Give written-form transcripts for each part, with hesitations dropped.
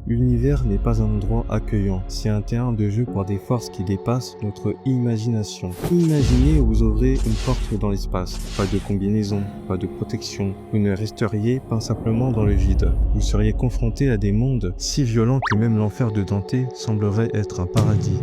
L'univers n'est pas un endroit accueillant, c'est un terrain de jeu pour des forces qui dépassent notre imagination. Imaginez vous ouvrez une porte dans l'espace, pas de combinaison, pas de protection, vous ne resteriez pas simplement dans le vide. Vous seriez confronté à des mondes si violents que même l'enfer de Dante semblerait être un paradis.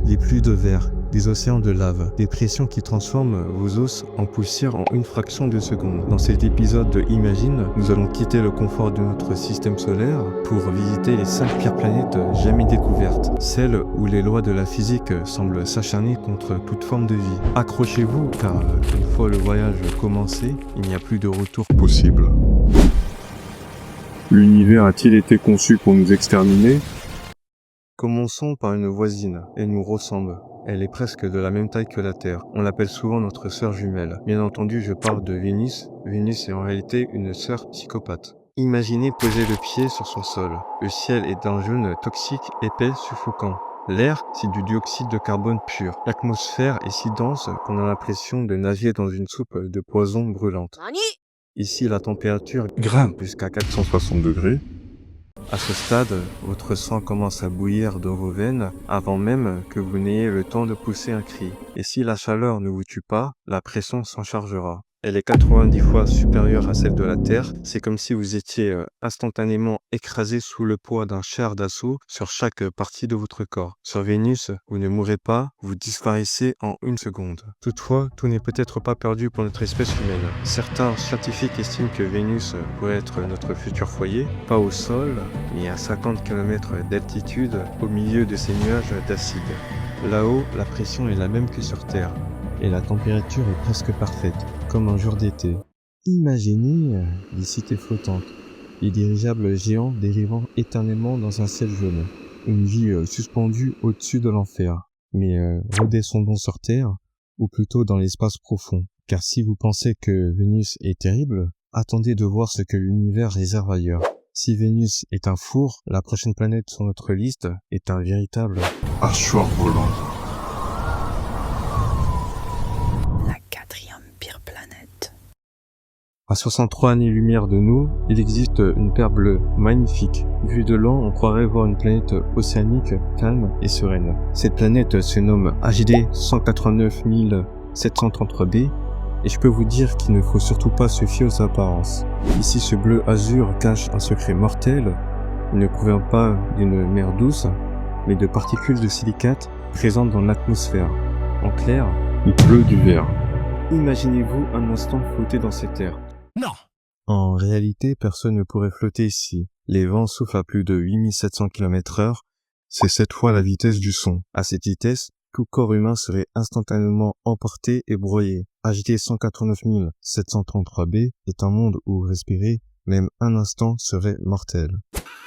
Des pluies de verre, des océans de lave, des pressions qui transforment vos os en poussière en une fraction de seconde. Dans cet épisode de Imagine, nous allons quitter le confort de notre système solaire pour visiter les 5 pires planètes jamais découvertes, celles où les lois de la physique semblent s'acharner contre toute forme de vie. Accrochez-vous car une fois le voyage commencé, il n'y a plus de retour possible. L'univers a-t-il été conçu pour nous exterminer ? Commençons par une voisine, elle nous ressemble. Elle est presque de la même taille que la Terre. On l'appelle souvent notre sœur jumelle. Bien entendu, je parle de Vénus. Vénus est en réalité une sœur psychopathe. Imaginez poser le pied sur son sol. Le ciel est d'un jaune toxique, épais, suffocant. L'air, c'est du dioxyde de carbone pur. L'atmosphère est si dense qu'on a l'impression de nager dans une soupe de poison brûlante. Ici, la température grimpe jusqu'à 460 degrés. À ce stade, votre sang commence à bouillir dans vos veines avant même que vous n'ayez le temps de pousser un cri. Et si la chaleur ne vous tue pas, la pression s'en chargera. Elle est 90 fois supérieure à celle de la Terre. C'est comme si vous étiez instantanément écrasé sous le poids d'un char d'assaut sur chaque partie de votre corps. Sur Vénus, vous ne mourrez pas, vous disparaissez en une seconde. Toutefois, tout n'est peut-être pas perdu pour notre espèce humaine. Certains scientifiques estiment que Vénus pourrait être notre futur foyer, pas au sol, mais à 50 km d'altitude, au milieu de ces nuages d'acide. Là-haut, la pression est la même que sur Terre, et la température est presque parfaite, comme un jour d'été. Imaginez des cités flottantes, des dirigeables géants dérivant éternellement dans un ciel jaune, une vie suspendue au-dessus de l'enfer. Mais redescendons sur Terre, ou plutôt dans l'espace profond, car si vous pensez que Vénus est terrible, attendez de voir ce que l'univers réserve ailleurs. Si Vénus est un four, la prochaine planète sur notre liste est un véritable hachoir volant. La 4e pire planète. À 63 années-lumière de nous, il existe une paire bleue, magnifique. Vue de loin, on croirait voir une planète océanique, calme et sereine. Cette planète se nomme HD 189 733b, et je peux vous dire qu'il ne faut surtout pas se fier aux apparences. Ici, ce bleu azur cache un secret mortel. Il ne provient pas d'une mer douce, mais de particules de silicate présentes dans l'atmosphère. En clair, Il pleut du verre. imaginez-vous un instant flotter dans cette air. Non. En réalité, personne ne pourrait flotter ici. Les vents soufflent à plus de 8700 km/h. C'est 7 fois la vitesse du son. À cette vitesse, tout corps humain serait instantanément emporté et broyé. HD 189 733b est un monde où respirer, même un instant, serait mortel.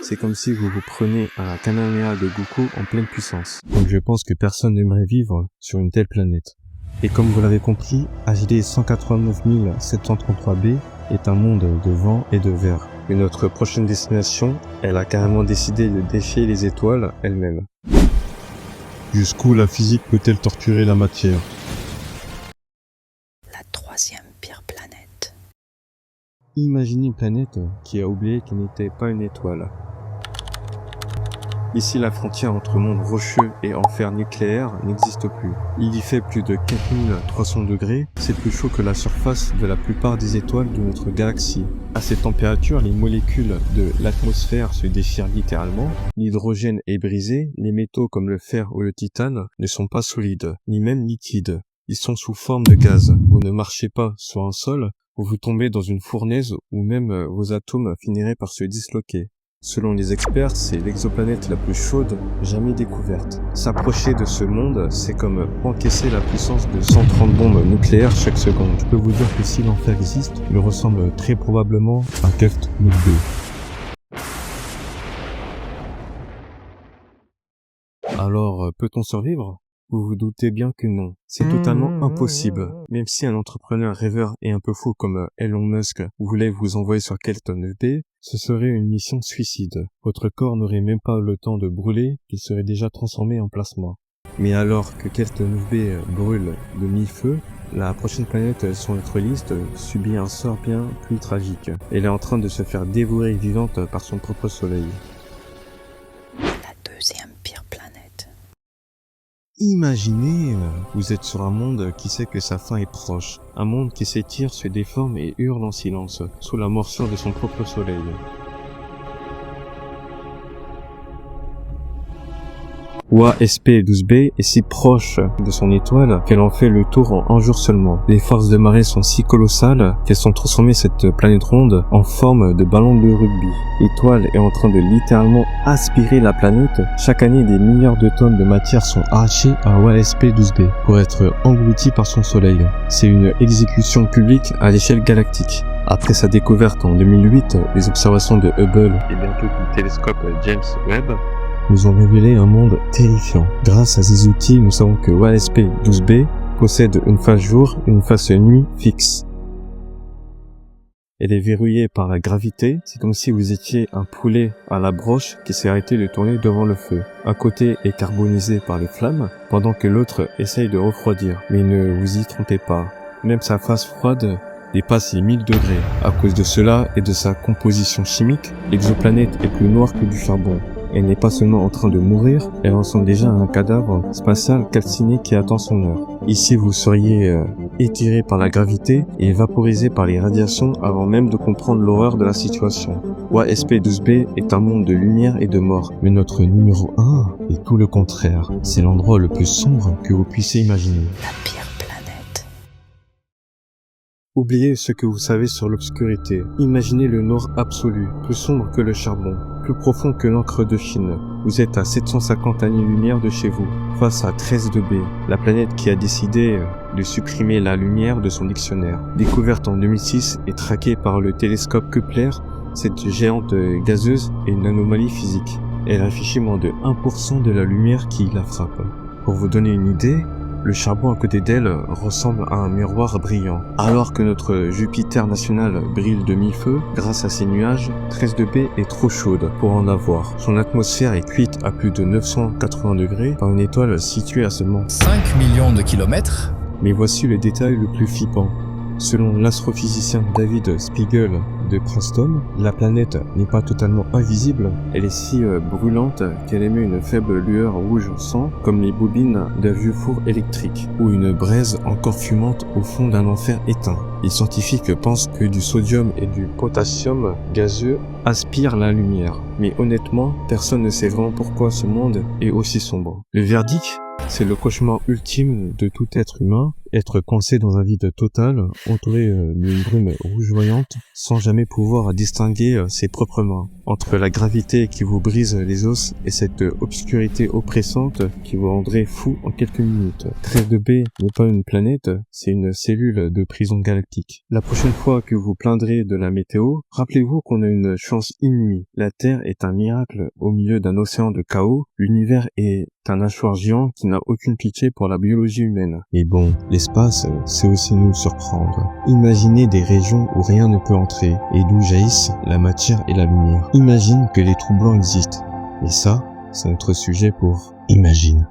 C'est comme si vous vous preniez un Kamehameha de Goku en pleine puissance. Donc je pense que personne n'aimerait vivre sur une telle planète. Et comme vous l'avez compris, HD 189 733b est un monde de vent et de verre. Et notre prochaine destination, elle a carrément décidé de défier les étoiles elles-mêmes. Jusqu'où la physique peut-elle torturer la matière ? La 3e pire planète. Imaginez une planète qui a oublié qu'elle n'était pas une étoile. Ici, la frontière entre monde rocheux et enfer nucléaire n'existe plus. Il y fait plus de 4300 degrés, c'est plus chaud que la surface de la plupart des étoiles de notre galaxie. À cette température, les molécules de l'atmosphère se déchirent littéralement, l'hydrogène est brisé, les métaux comme le fer ou le titane ne sont pas solides, ni même liquides. Ils sont sous forme de gaz. Vous ne marchez pas sur un sol, vous tombez dans une fournaise où même vos atomes finiraient par se disloquer. Selon les experts, c'est l'exoplanète la plus chaude jamais découverte. S'approcher de ce monde, c'est comme encaisser la puissance de 130 bombes nucléaires chaque seconde. Je peux vous dire que si l'enfer existe, il ressemble très probablement à Keft 9b. Alors, peut-on survivre ? Vous vous doutez bien que non. C'est totalement impossible. Même si un entrepreneur rêveur et un peu fou comme Elon Musk voulait vous envoyer sur Keft 9b, ce serait une mission suicide. Votre corps n'aurait même pas le temps de brûler, qu'il serait déjà transformé en plasma. Mais alors que Keft 9b brûle de mille-feux, la prochaine planète sur notre liste subit un sort bien plus tragique. Elle est en train de se faire dévorer vivante par son propre soleil. deuxième pire planète. Imaginez, vous êtes sur un monde qui sait que sa fin est proche. Un monde qui s'étire, se déforme et hurle en silence, sous la morsure de son propre soleil. WASP-12b est si proche de son étoile qu'elle en fait le tour en un jour seulement. Les forces de marée sont si colossales qu'elles ont transformé cette planète ronde en forme de ballon de rugby. L'étoile est en train de littéralement aspirer la planète. Chaque année, des milliards de tonnes de matière sont arrachées à WASP-12b pour être englouties par son soleil. C'est une exécution publique à l'échelle galactique. Après sa découverte en 2008, les observations de Hubble et bientôt du télescope James Webb nous ont révélé un monde terrifiant. Grâce à ces outils, nous savons que WASP-12b possède une phase jour et une phase nuit fixe. Elle est verrouillée par la gravité. C'est comme si vous étiez un poulet à la broche qui s'est arrêté de tourner devant le feu. Un côté est carbonisé par les flammes, pendant que l'autre essaye de refroidir. Mais ne vous y trompez pas. Même sa phase froide dépasse les 1000 degrés. À cause de cela et de sa composition chimique, l'exoplanète est plus noire que du charbon. Elle n'est pas seulement en train de mourir, elle ressemble déjà à un cadavre spatial calciné qui attend son heure. Ici, vous seriez étiré par la gravité et vaporisé par les radiations avant même de comprendre l'horreur de la situation. WASP-12b est un monde de lumière et de mort, mais notre numéro 1 est tout le contraire. C'est l'endroit le plus sombre que vous puissiez imaginer. La pire planète. Oubliez ce que vous savez sur l'obscurité. Imaginez le noir absolu, plus sombre que le charbon, plus profond que l'encre de Chine. Vous êtes à 750 années-lumière de chez vous, face à 13b, la planète qui a décidé de supprimer la lumière de son dictionnaire. Découverte en 2006 et traquée par le télescope Kepler, cette géante gazeuse est une anomalie physique. Elle affichait moins de 1% de la lumière qui la frappe. Pour vous donner une idée, le charbon à côté d'elle ressemble à un miroir brillant. Alors que notre Jupiter national brille de mille-feux, grâce à ses nuages, 13b est trop chaude pour en avoir. Son atmosphère est cuite à plus de 980 degrés par une étoile située à seulement 5 millions de kilomètres. Mais voici le détail le plus flippant. Selon l'astrophysicien David Spiegel de Princeton, la planète n'est pas totalement invisible, elle est si brûlante qu'elle émet une faible lueur rouge sang comme les bobines d'un vieux four électrique ou une braise encore fumante au fond d'un enfer éteint. Les scientifiques pensent que du sodium et du potassium gazeux aspirent la lumière, mais honnêtement, personne ne sait vraiment pourquoi ce monde est aussi sombre. Le verdict, c'est le cauchemar ultime de tout être humain, être coincé dans un vide total, entouré d'une brume rougeoyante, sans jamais pouvoir distinguer ses propres mains. Entre la gravité qui vous brise les os et cette obscurité oppressante qui vous rendrait fou en quelques minutes. 13b n'est pas une planète, c'est une cellule de prison galactique. La prochaine fois que vous plaindrez de la météo, rappelez-vous qu'on a une chance inouïe. La Terre est un miracle au milieu d'un océan de chaos, l'univers est un hachoir géant qui n'a aucune pitié pour la biologie humaine. Et bon, l'espace, c'est aussi nous surprendre. Imaginez des régions où rien ne peut entrer et d'où jaillissent la matière et la lumière. Imagine que les trous blancs existent. Et ça, c'est notre sujet pour Imagine.